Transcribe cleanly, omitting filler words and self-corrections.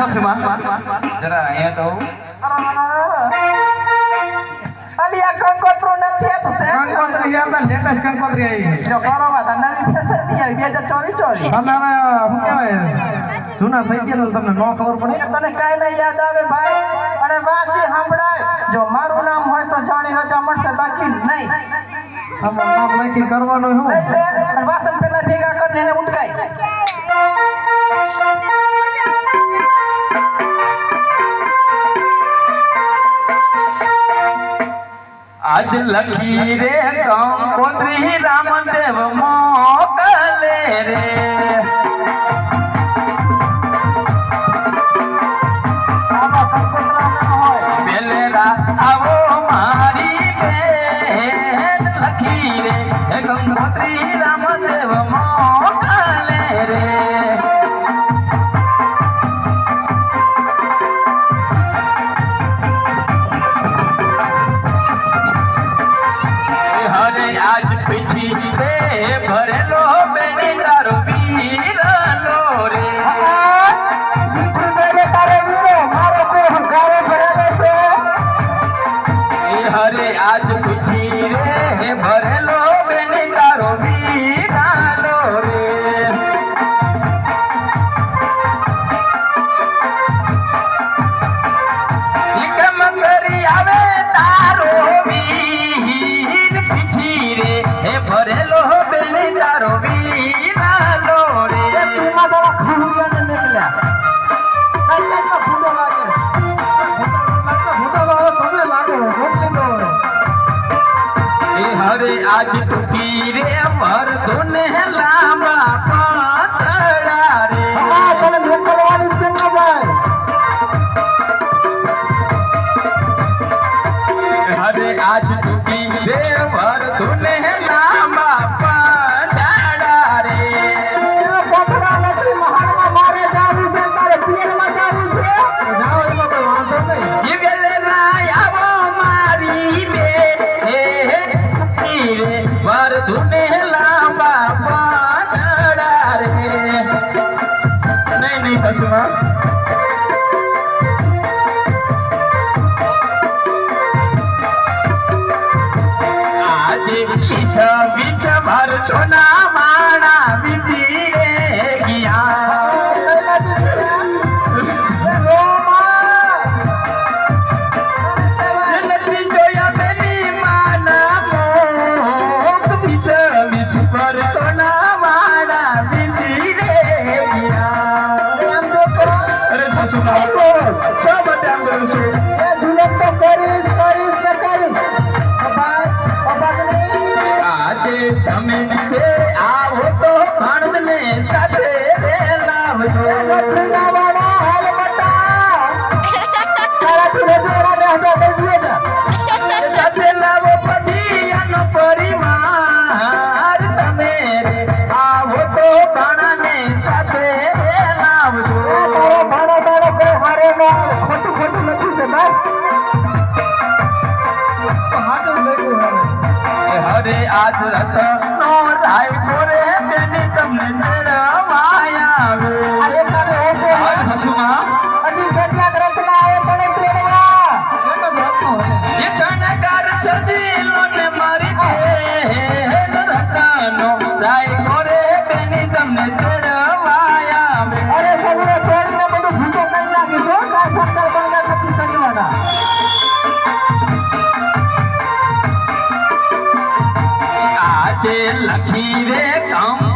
સસમાં જરા અહીંયા તો અલિયા કંકોત્રો નથી તો કંકોત્રી યાર લેટેસ્ટ કંકોત્રી આવી જો કરો વાત નવી ફેશન ની આવી 2024 તમે હવે શું કહેવાય જૂના થઈ ગયા તમને નો ખબર પડે તને કાઈ નહીં યાદ આવે ભાઈ અને વાંચી સાંભળાય જો મારું નામ હોય તો જાણી રજા મળશે બાકી નહીં તમારું નામ નક્કી કરવાનું શું એટલે વાસણ પેલા ભેગા કરીને એને ઉટકાય આજ લખી રે કંકોત્રી રામદેવ મોકલે રે પેલેરા આવો મારી બેન લખી રે કંકોત્રી રામદેવ મોકલે રે આજ પીછી રે ભરેલો બેની તારો વીરલો રે દીકરી બેને તારે વીરો મારો કોઈ ગાવે ભરેલો છે હરે આજ પીછી રે ભરેલો બેની તારો વીરલો રે એકમ કરી આવે તારો ભરેલો બેની તારો વીરાલો રે તું મારા ખુડિયાને નીકળ્યા કાઈનો ફૂડો લાગે ફૂડો લાગે તમે લાગે રોટલી દો એ હરે આજ ટૂકી રે મર તોને લાંબા પાતળા રે આ તને મોકલવાની છે ના ભાઈ હરે આજ ટૂકી રે મર તોને લાંબા પાતળા રે પકડા નથી મહારમાં મારે જાવું છે તારે પિયરમાં જાવું છે જાવ એમાં કોઈ વાંધો નહીં એ ગલે રાય આવો મારી બે હે રે મર તોને લાંબા પાતળા રે નહીં સસુરા बीच भर सोना माना बिती रे गया जोया बेनी माना मोक बीच भर सोना माना बिती रे गया अरे ससुरा सब टाइम करूं છું એ જુલમ તો કરીશ ને કરીશ આજે તમે બે આવો તો ભાણદ ને સાથે રે લાવજો લાવવાના હાલ બતા તારા તું રેજોડા ને હજો દઈએ ને સાથે લાવો પતિયાનો પરિવાર તમે રે આવો તો ભાણાને સાથે રે લાવજો તારો ભાણો કોઈ હારે નો ખોટું નથી છે બસ હાથું લેવું હરે આજ રતનો રાય કોરે બેની તમને મેળવાયા આવે આ એક તારે હોશે હાલ હસુમાં હજી કેટલાક રત્ના આવે પણ તેડવા એક જ રત્નો હશે એ શણગાર સજીલો ને મારી દે રતનો રાય કોરે બેની તમને મેળવાયા આવે અરે સગડે છોડીને બધું ભૂકો કરી નાખીશું કાંઈ ફક્કર બંગર નથી સજવાના આજે લખી રે કામ